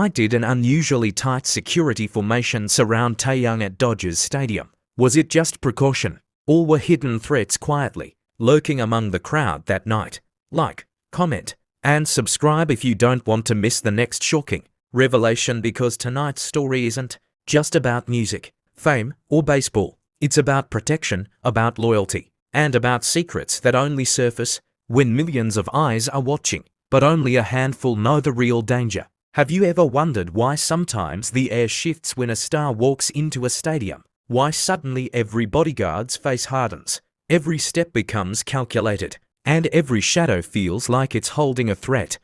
Why did an unusually tight security formation surround Taeyang at Dodgers Stadium? Was it just precaution, or were hidden threats quietly lurking among the crowd that night? Like, comment, and subscribe if you don't want to miss the next shocking revelation, because tonight's story isn't just about music, fame, or baseball. It's about protection, about loyalty, and about secrets that only surface when millions of eyes are watching, but only a handful know the real danger. Have you ever wondered why sometimes the air shifts when a star walks into a stadium? Why suddenly every bodyguard's face hardens, every step becomes calculated, and every shadow feels like it's holding a threat?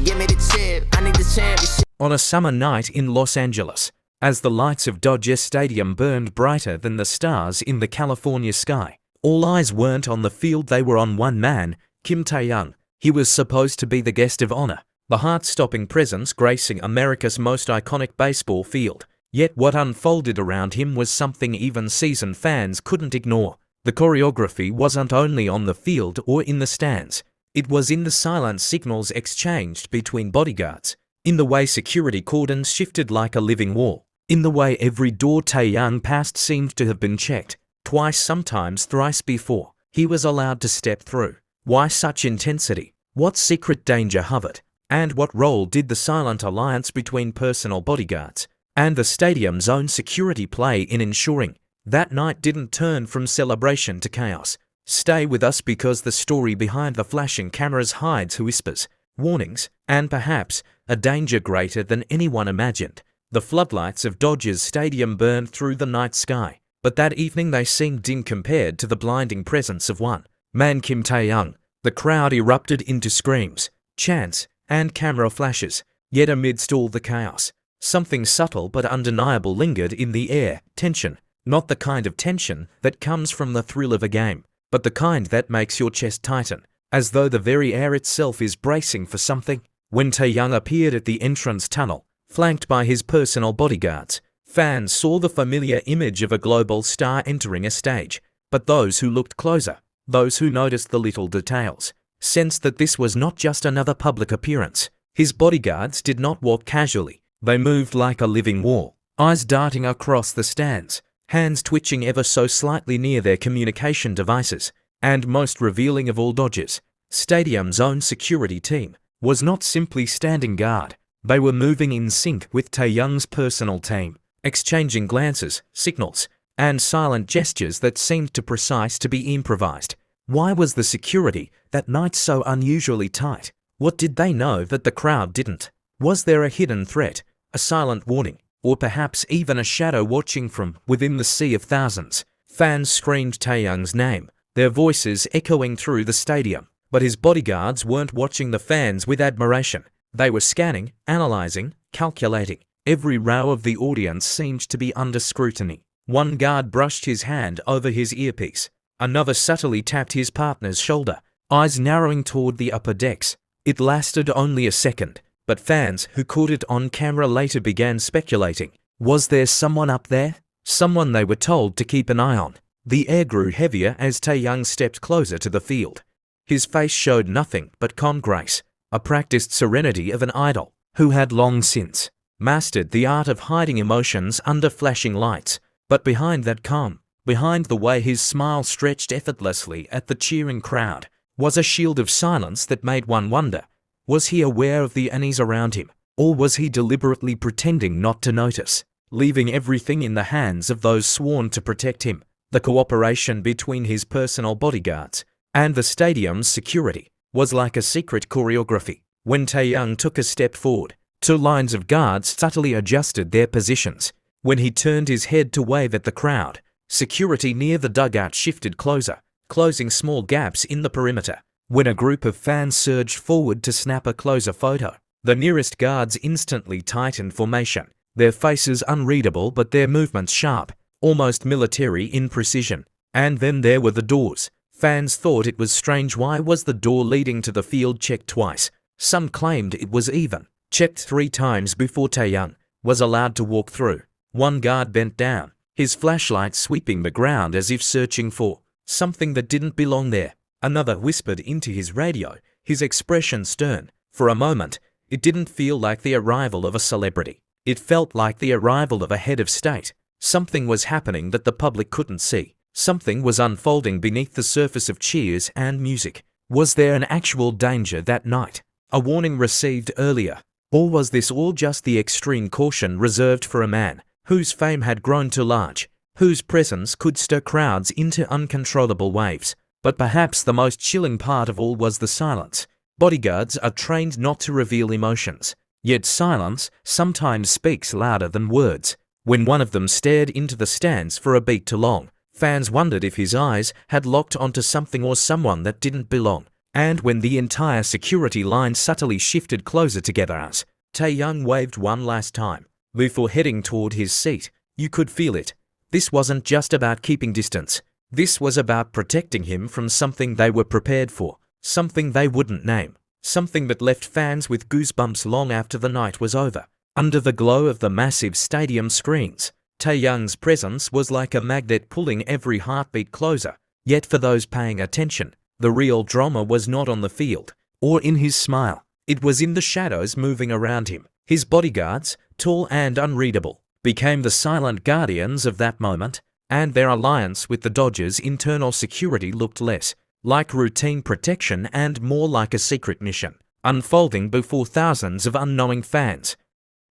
Give me the chip. I need the championship. On a summer night in Los Angeles, as the lights of Dodger Stadium burned brighter than the stars in the California sky, all eyes weren't on the field, they were on one man, Kim Taeyang. He was supposed to be the guest of honor, the heart-stopping presence gracing America's most iconic baseball field. Yet what unfolded around him was something even seasoned fans couldn't ignore. The choreography wasn't only on the field or in the stands. It was in the silent signals exchanged between bodyguards, in the way security cordons shifted like a living wall, in the way every door Taeyang passed seemed to have been checked, twice, sometimes thrice before he was allowed to step through. Why such intensity? What secret danger hovered? And what role did the silent alliance between personal bodyguards and the stadium's own security play in ensuring that night didn't turn from celebration to chaos? Stay with us, because the story behind the flashing cameras hides whispers, warnings, and perhaps a danger greater than anyone imagined. The floodlights of Dodgers Stadium burned through the night sky, but that evening they seemed dim compared to the blinding presence of one man, Kim Taeyang. The crowd erupted into screams, chants, and camera flashes. Yet amidst all the chaos, something subtle but undeniable lingered in the air. Tension. Not the kind of tension that comes from the thrill of a game, but the kind that makes your chest tighten, as though the very air itself is bracing for something. When Taeyang appeared at the entrance tunnel, flanked by his personal bodyguards, fans saw the familiar image of a global star entering a stage. But those who looked closer, those who noticed the little details, sensed that this was not just another public appearance. His bodyguards did not walk casually. They moved like a living wall, eyes darting across the stands, hands twitching ever so slightly near their communication devices. And most revealing of all, Dodgers Stadium's own security team was not simply standing guard. They were moving in sync with Taeyang's personal team, exchanging glances, signals, and silent gestures that seemed too precise to be improvised. Why was the security that night so unusually tight? What did they know that the crowd didn't? Was there a hidden threat, a silent warning, or perhaps even a shadow watching from within the sea of thousands? Fans screamed Taeyang's name, their voices echoing through the stadium. But his bodyguards weren't watching the fans with admiration. They were scanning, analyzing, calculating. Every row of the audience seemed to be under scrutiny. One guard brushed his hand over his earpiece. Another subtly tapped his partner's shoulder, eyes narrowing toward the upper decks. It lasted only a second, but fans who caught it on camera later began speculating. Was there someone up there? Someone they were told to keep an eye on. The air grew heavier as Taeyang stepped closer to the field. His face showed nothing but calm grace, a practiced serenity of an idol who had long since mastered the art of hiding emotions under flashing lights. But behind that calm, behind the way his smile stretched effortlessly at the cheering crowd, was a shield of silence that made one wonder. Was he aware of the unease around him, or was he deliberately pretending not to notice, leaving everything in the hands of those sworn to protect him? The cooperation between his personal bodyguards and the stadium's security was like a secret choreography. When Taeyang took a step forward, two lines of guards subtly adjusted their positions. When he turned his head to wave at the crowd, security near the dugout shifted closer, closing small gaps in the perimeter. When a group of fans surged forward to snap a closer photo, the nearest guards instantly tightened formation, their faces unreadable but their movements sharp, almost military in precision. And then there were the doors. Fans thought it was strange. Why was the door leading to the field checked twice? Some claimed it was even checked 3 times before Taeyang was allowed to walk through. One guard bent down, his flashlight sweeping the ground as if searching for something that didn't belong there. Another whispered into his radio, his expression stern. For a moment, It didn't feel like the arrival of a celebrity. It felt like the arrival of a head of state. Something was happening that the public couldn't see. Something was unfolding beneath the surface of cheers and music. Was there an actual danger that night? A warning received earlier? Or was this all just the extreme caution reserved for a man whose fame had grown too large, whose presence could stir crowds into uncontrollable waves? But perhaps the most chilling part of all was the silence. Bodyguards are trained not to reveal emotions, yet silence sometimes speaks louder than words. When one of them stared into the stands for a beat too long, fans wondered if his eyes had locked onto something or someone that didn't belong. And when the entire security line subtly shifted closer together as Taehyung waved one last time before heading toward his seat, you could feel it. This wasn't just about keeping distance. This was about protecting him from something they were prepared for, something they wouldn't name, something that left fans with goosebumps long after the night was over. Under the glow of the massive stadium screens, Taehyung's presence was like a magnet pulling every heartbeat closer. Yet for those paying attention, the real drama was not on the field or in his smile. It was in the shadows moving around him. His bodyguards, tall and unreadable, became the silent guardians of that moment, and their alliance with the Dodgers' internal security looked less like routine protection and more like a secret mission, unfolding before thousands of unknowing fans.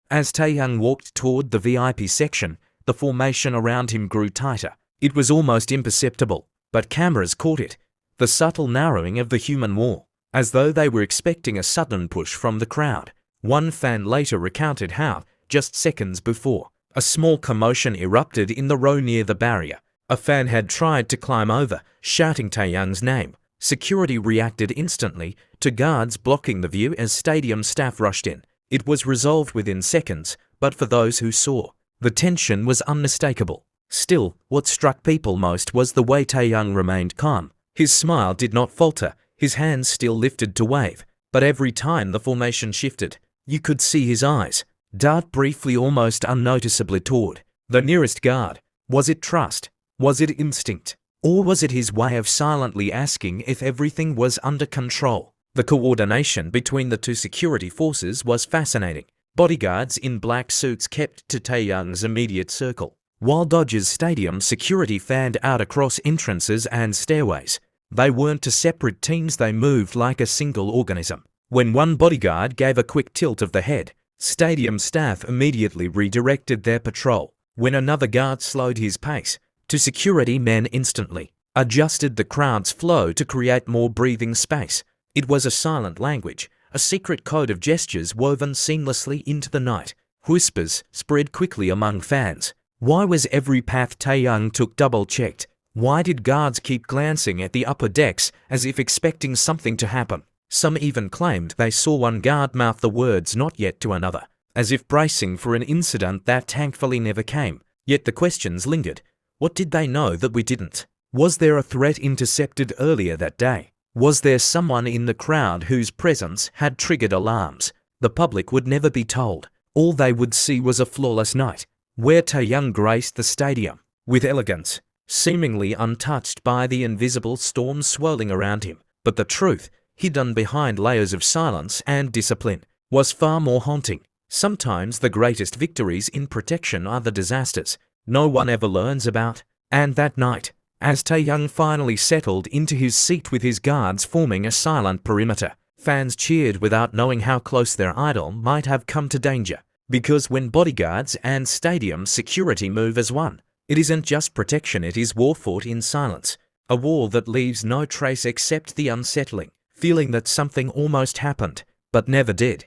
As Taehyung walked toward the VIP section, the formation around him grew tighter. It was almost imperceptible, but cameras caught it. The subtle narrowing of the human wall, as though they were expecting a sudden push from the crowd. One fan later recounted how, just seconds before, a small commotion erupted in the row near the barrier. A fan had tried to climb over, shouting Taehyung's name. Security reacted instantly to guards blocking the view as stadium staff rushed in. It was resolved within seconds, but for those who saw, the tension was unmistakable. Still, what struck people most was the way Taehyung remained calm. His smile did not falter, his hands still lifted to wave, but every time the formation shifted, you could see his eyes dart briefly, almost unnoticeably toward the nearest guard. Was it trust? Was it instinct? Or was it his way of silently asking if everything was under control? The coordination between the two security forces was fascinating. Bodyguards in black suits kept to Taehyung's immediate circle, while Dodgers Stadium security fanned out across entrances and stairways. They weren't two separate teams, they moved like a single organism. When one bodyguard gave a quick tilt of the head, stadium staff immediately redirected their patrol. When another guard slowed his pace, two security men instantly adjusted the crowd's flow to create more breathing space. It was a silent language, a secret code of gestures woven seamlessly into the night. Whispers spread quickly among fans. Why was every path Taehyung took double-checked? Why did guards keep glancing at the upper decks as if expecting something to happen? Some even claimed they saw one guard mouth the words "not yet" to another, as if bracing for an incident that thankfully never came. Yet the questions lingered. What did they know that we didn't? Was there a threat intercepted earlier that day? Was there someone in the crowd whose presence had triggered alarms? The public would never be told. All they would see was a flawless night, where Taehyung graced the stadium with elegance, seemingly untouched by the invisible storm swirling around him. But the truth, hidden behind layers of silence and discipline, was far more haunting. Sometimes the greatest victories in protection are the disasters no one ever learns about. And that night, as Taehyung finally settled into his seat with his guards forming a silent perimeter, fans cheered without knowing how close their idol might have come to danger. Because when bodyguards and stadium security move as one, it isn't just protection, it is war fought in silence. A war that leaves no trace except the unsettling feeling that something almost happened, but never did.